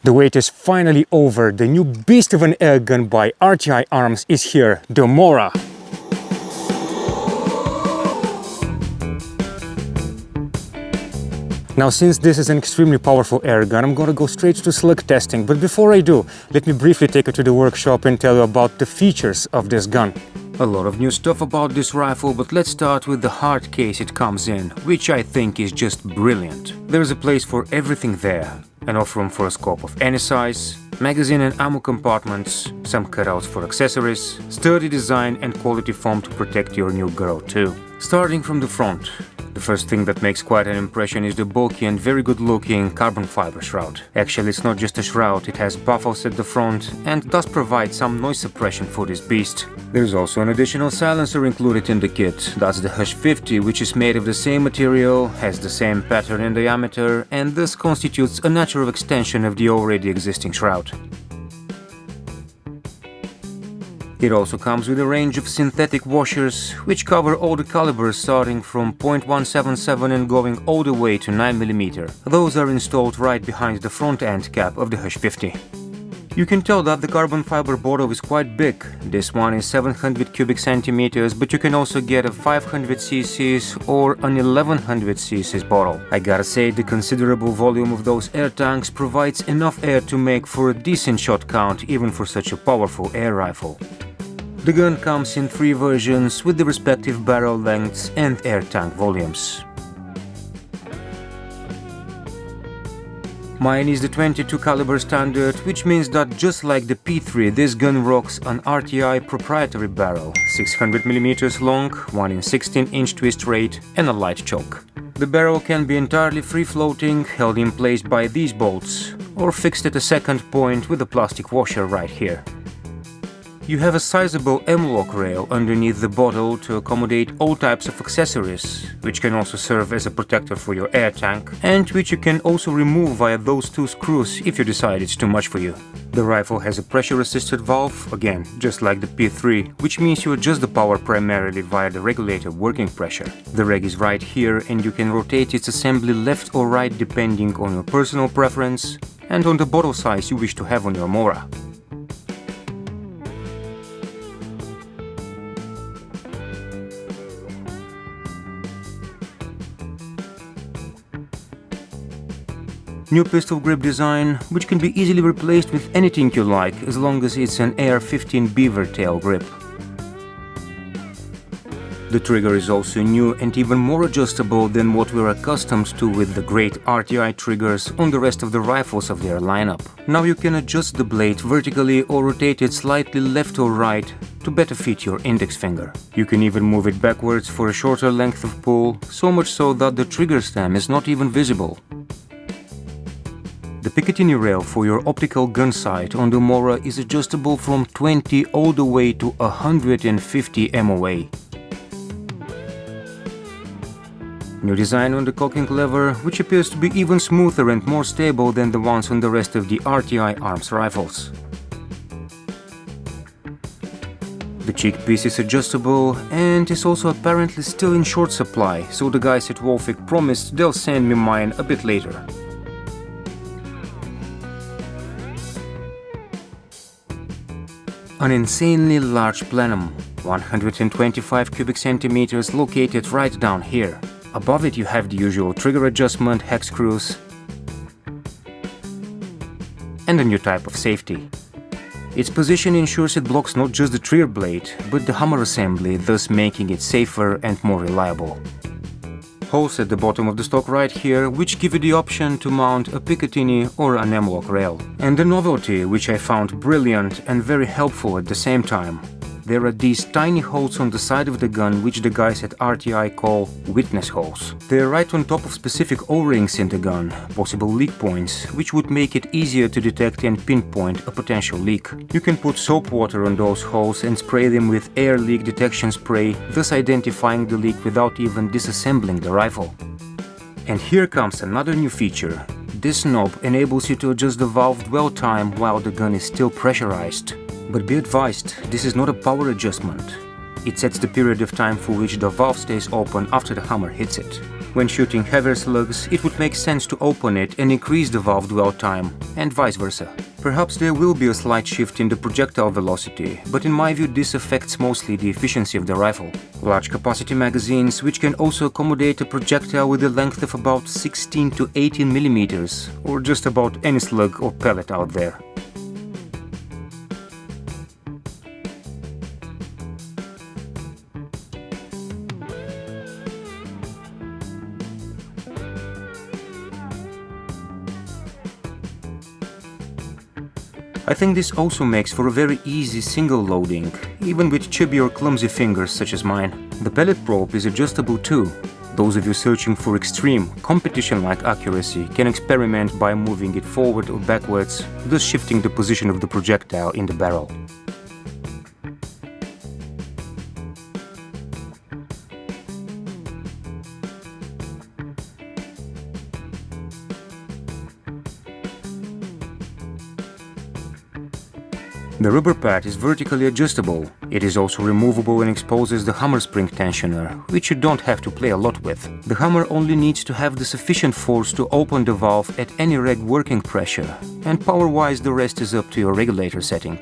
The wait is finally over. The new beast of an airgun by RTI Arms is here, the Mora. Now, since this is an extremely powerful airgun, I'm gonna go straight to slug testing. But before I do, let me briefly take you to the workshop and tell you about the features of this gun. A lot of new stuff about this rifle, but let's start with the hard case it comes in, which I think is just brilliant. There's a place for everything there. Enough room for a scope of any size, magazine and ammo compartments, some cutouts for accessories, sturdy design and quality foam to protect your new girl too. Starting from the front, the first thing that makes quite an impression is the bulky and very good looking carbon fiber shroud. Actually, it's not just a shroud, it has buffers at the front and does provide some noise suppression for this beast. There's also an additional silencer included in the kit. That's the Hušh 50, which is made of the same material, has the same pattern and diameter, and thus constitutes a natural extension of the already existing shroud. It also comes with a range of synthetic washers, which cover all the calibers starting from .177 and going all the way to 9mm. Those are installed right behind the front end cap of the Hušh 50. You can tell that the carbon fiber bottle is quite big. This one is 700 cubic centimeters, but you can also get a 500 cc's or an 1100 cc's bottle. I gotta say, the considerable volume of those air tanks provides enough air to make for a decent shot count even for such a powerful air rifle. The gun comes in 3 versions with the respective barrel lengths and air tank volumes. Mine is the 22 caliber standard, which means that just like the P3, this gun rocks an RTI proprietary barrel, 600mm long, 1 16-inch twist rate and a light choke. The barrel can be entirely free-floating, held in place by these bolts, or fixed at a second point with a plastic washer right here. You have a sizable M-lock rail underneath the bottle to accommodate all types of accessories, which can also serve as a protector for your air tank, and which you can also remove via those 2 screws if you decide it's too much for you. The rifle has a pressure-assisted valve, again, just like the P3, which means you adjust the power primarily via the regulator working pressure. The reg is right here and you can rotate its assembly left or right depending on your personal preference and on the bottle size you wish to have on your Mora. New pistol grip design, which can be easily replaced with anything you like as long as it's an AR-15 beaver tail grip. The trigger is also new and even more adjustable than what we're accustomed to with the great RTI triggers on the rest of the rifles of their lineup. Now you can adjust the blade vertically or rotate it slightly left or right to better fit your index finger. You can even move it backwards for a shorter length of pull, so much so that the trigger stem is not even visible. The Picatinny rail for your optical gun sight on the Mora is adjustable from 20 all the way to 150 MOA. New design on the cocking lever, which appears to be even smoother and more stable than the ones on the rest of the RTI Arms rifles. The cheek piece is adjustable and is also apparently still in short supply, so the guys at Wolfik promised they'll send me mine a bit later. An insanely large Plenum, 125 cubic centimeters, located right down here. Above it you have the usual trigger adjustment, hex screws, and a new type of safety. Its position ensures it blocks not just the trigger blade, but the hammer assembly, thus making it safer and more reliable. Holes at the bottom of the stock right here, which give you the option to mount a Picatinny or an M-lock rail. And the novelty, which I found brilliant and very helpful at the same time. There are these tiny holes on the side of the gun which the guys at RTI call witness holes. They are right on top of specific O-rings in the gun, possible leak points, which would make it easier to detect and pinpoint a potential leak. You can put soap water on those holes and spray them with air leak detection spray, thus identifying the leak without even disassembling the rifle. And here comes another new feature. This knob enables you to adjust the valve dwell time while the gun is still pressurized. But be advised, this is not a power adjustment. It sets the period of time for which the valve stays open after the hammer hits it. When shooting heavier slugs, it would make sense to open it and increase the valve dwell time, and vice versa. Perhaps there will be a slight shift in the projectile velocity, but in my view this affects mostly the efficiency of the rifle. Large capacity magazines, which can also accommodate a projectile with a length of about 16 to 18 millimeters, or just about any slug or pellet out there. I think this also makes for a very easy single loading, even with chubby or clumsy fingers such as mine. The pellet probe is adjustable too. Those of you searching for extreme, competition-like accuracy can experiment by moving it forward or backwards, thus shifting the position of the projectile in the barrel. The rubber pad is vertically adjustable. It is also removable and exposes the hammer spring tensioner, which you don't have to play a lot with. The hammer only needs to have the sufficient force to open the valve at any reg working pressure, and power-wise the rest is up to your regulator setting.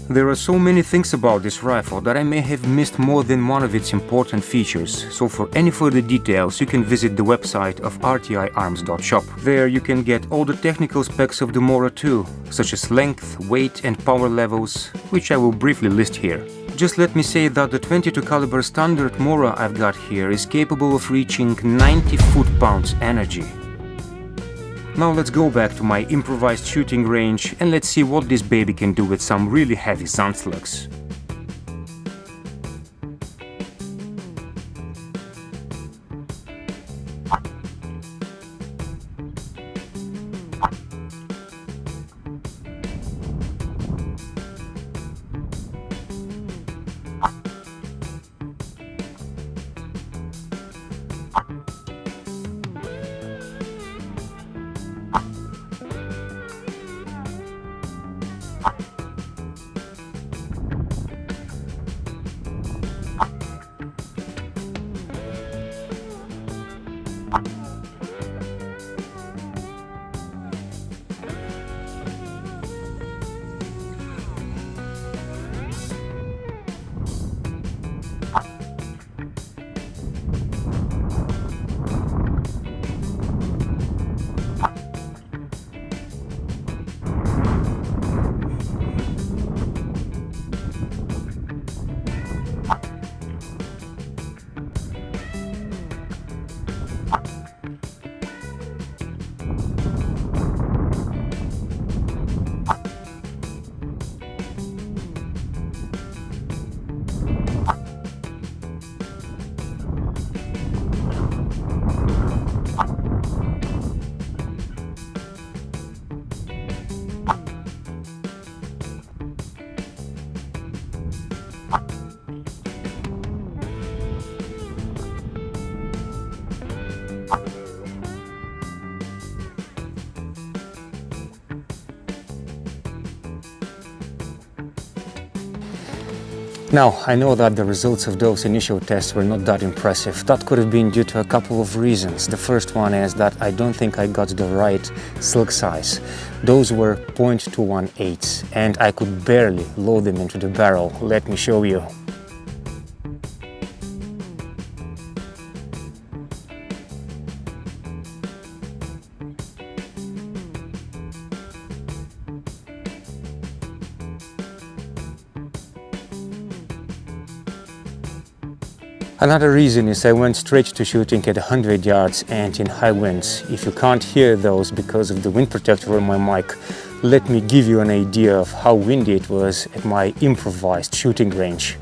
There are so many things about this rifle that I may have missed more than one of its important features, so for any further details you can visit the website of rtiarms.shop. There you can get all the technical specs of the Mora too, such as length, weight and power levels, which I will briefly list here. Just let me say that the 22 caliber standard Mora I've got here is capable of reaching 90 foot-pounds energy. Now let's go back to my improvised shooting range and let's see what this baby can do with some really heavy ZAN slugs. Now, I know that the results of those initial tests were not that impressive. That could have been due to a couple of reasons. The first one is that I don't think I got the right slug size. Those were .218 and I could barely load them into the barrel. Let me show you. Another reason is I went straight to shooting at 100 yards and in high winds. If you can't hear those because of the wind protector on my mic, let me give you an idea of how windy it was at my improvised shooting range.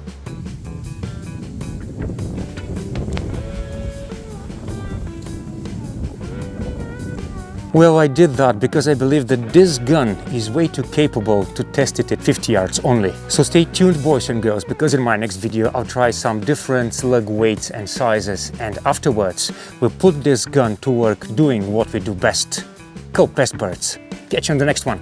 Well, I did that because I believe that this gun is way too capable to test it at 50 yards only. So stay tuned, boys and girls, because in my next video I'll try some different slug weights and sizes, and afterwards we'll put this gun to work doing what we do best: scope experts. Catch you on the next one.